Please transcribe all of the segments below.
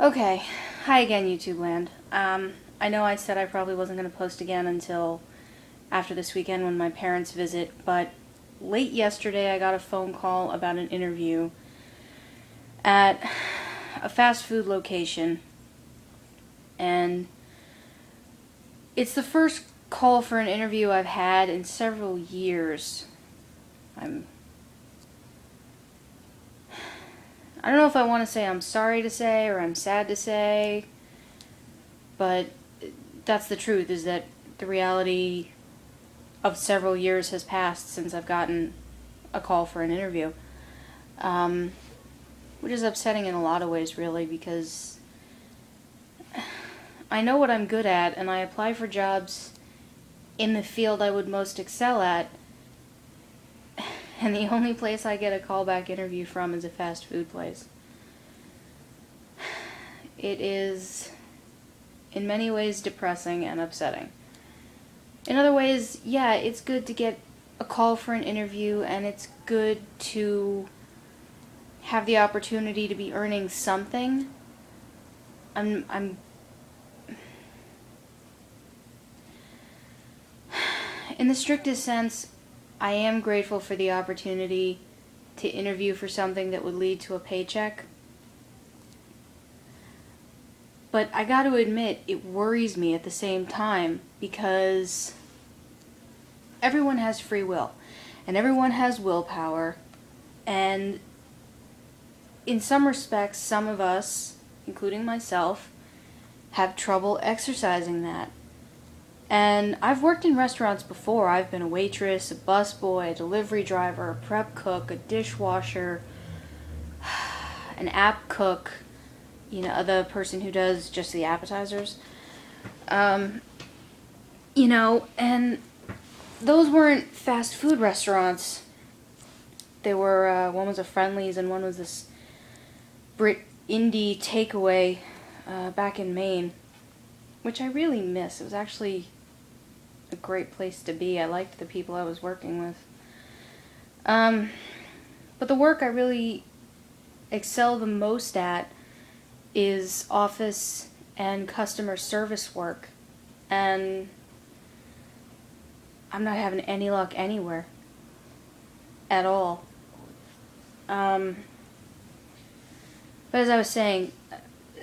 Okay, hi again, YouTube land. I know I said I probably wasn't going to post again until after this weekend when my parents visit, but late yesterday I got a phone call about an interview at a fast food location, and it's the first call for an interview I've had in several years. I'm I don't know if I want to say I'm sorry to say or I'm sad to say, but that's the truth, is that the reality of several years has passed since I've gotten a call for an interview. Um, which is upsetting in a lot of ways, really, because I know what I'm good at and I apply for jobs in the field I would most excel at, and the only place I get a callback interview from is a fast food place. It is, in many ways, depressing and upsetting. In other ways, yeah, it's good to get a call for an interview, and it's good to have the opportunity to be earning something. I'm in the strictest sense, I am grateful for the opportunity to interview for something that would lead to a paycheck. But I got to admit, it worries me at the same time, because everyone has free will, and everyone has willpower, and in some respects, some of us, including myself, have trouble exercising that. And I've worked in restaurants before. I've been a waitress, a busboy, a delivery driver, a prep cook, a dishwasher, an app cook, the person who does just the appetizers. Um, and those weren't fast food restaurants. They were, one was a Friendly's and one was this Brit indie takeaway back in Maine, which I really miss. It was actually a great place to be. I liked the people I was working with. But the work I really excel the most at is office and customer service work. And I'm not having any luck anywhere. At all. But as I was saying,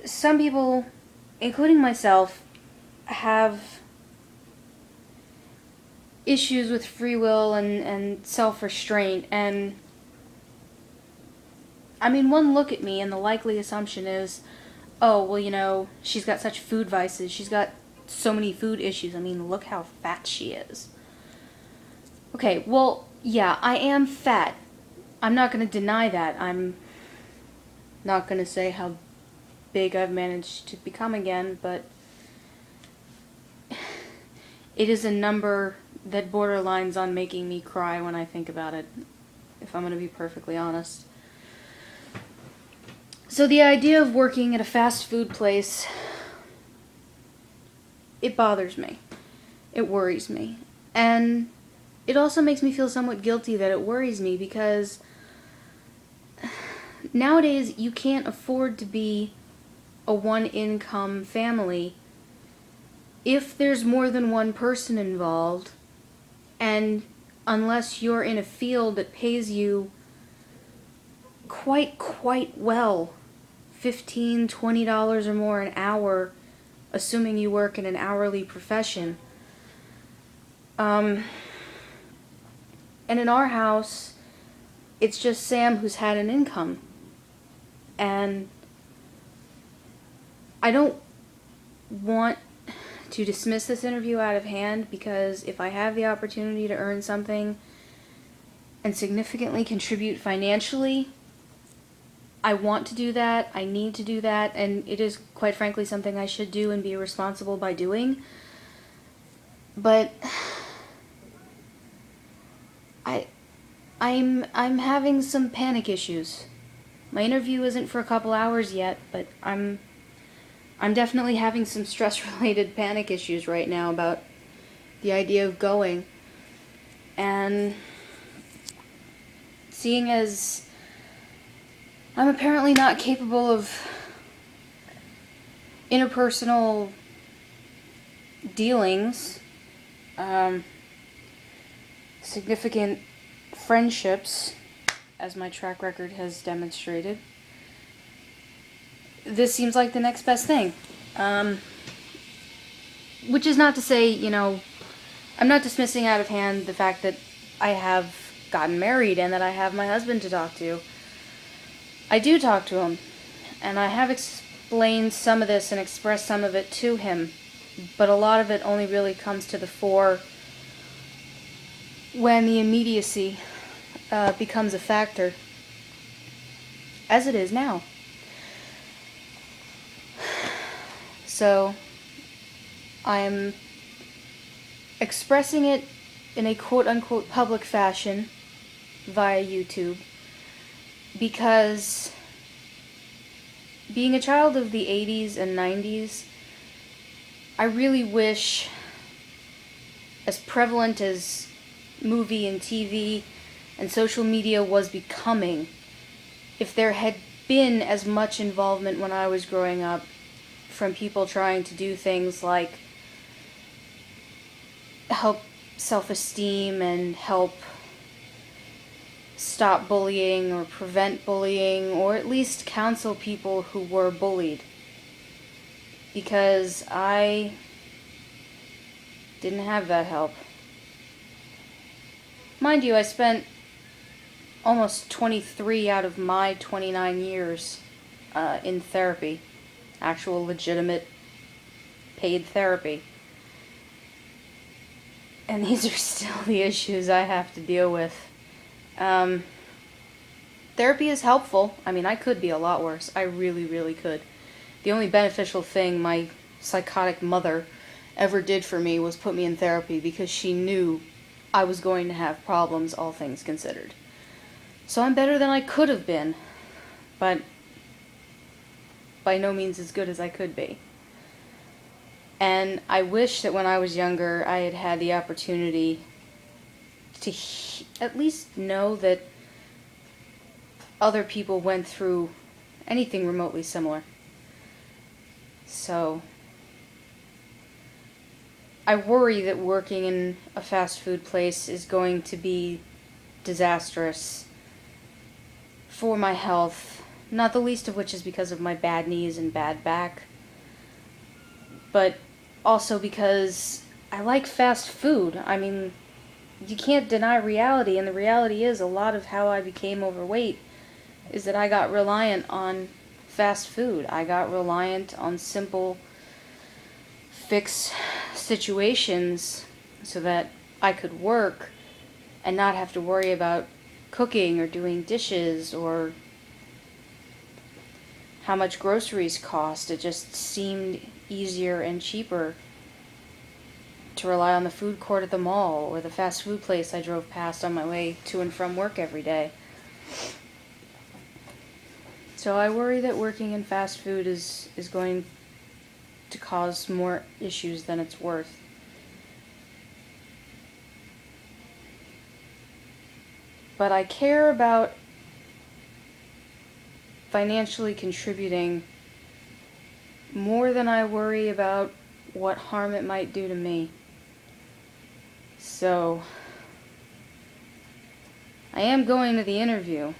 some people, including myself, have issues with free will and self-restraint, and I mean, one look at me and the likely assumption is, oh, well, she's got such food vices, she's got so many food issues, I mean, look how fat she is. Okay, well, yeah, I am fat. I'm not going to deny that. I'm not going to say how big I've managed to become again, but it is a number that borderlines on making me cry when I think about it, if I'm going to be perfectly honest. So the idea of working at a fast food place, it bothers me. It worries me. And it also makes me feel somewhat guilty that it worries me, because nowadays you can't afford to be a one-income family if there's more than one person involved, and unless you're in a field that pays you quite well, $15, $20 or more an hour, assuming you work in an hourly profession. And in our house, it's just Sam who's had an income. And I don't want to dismiss this interview out of hand, because if I have the opportunity to earn something and significantly contribute financially, I want to do that, I need to do that, and it is quite frankly something I should do and be responsible by doing. But I'm having some panic issues. My interview isn't for a couple hours yet, but I'm definitely having some stress-related panic issues right now about the idea of going. And seeing as I'm apparently not capable of interpersonal dealings, significant friendships, as my track record has demonstrated, this seems like the next best thing. Which is not to say, I'm not dismissing out of hand the fact that I have gotten married and that I have my husband to talk to. I do talk to him, and I have explained some of this and expressed some of it to him, but a lot of it only really comes to the fore when the immediacy becomes a factor, as it is now. So, I'm expressing it in a quote-unquote public fashion via YouTube because being a child of the 80s and 90s, I really wish, as prevalent as movie and TV and social media was becoming, if there had been as much involvement when I was growing up from people trying to do things like help self-esteem and help stop bullying or prevent bullying, or at least counsel people who were bullied. Because I didn't have that help. Mind you, I spent almost 23 out of my 29 years in therapy. Actual legitimate paid therapy. And these are still the issues I have to deal with. Therapy is helpful. I mean, I could be a lot worse. I really, really could. The only beneficial thing my psychotic mother ever did for me was put me in therapy because she knew I was going to have problems, all things considered. So I'm better than I could have been, but by no means as good as I could be. And I wish that when I was younger I had had the opportunity to at least know that other people went through anything remotely similar. So I worry that working in a fast food place is going to be disastrous for my health, not the least of which is because of my bad knees and bad back, but also because I like fast food. I mean, you can't deny reality, and the reality is a lot of how I became overweight is that I got reliant on fast food. I got reliant on simple fix situations so that I could work and not have to worry about cooking or doing dishes or how much groceries cost. It just seemed easier and cheaper to rely on the food court at the mall or the fast food place I drove past on my way to and from work every day. So I worry that working in fast food is going to cause more issues than it's worth. But I care about financially contributing more than I worry about what harm it might do to me. So I am going to the interview.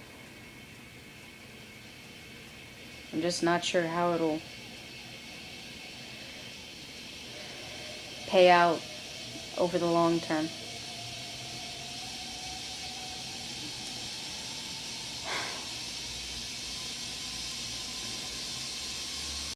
I'm just not sure how it'll pay out over the long term.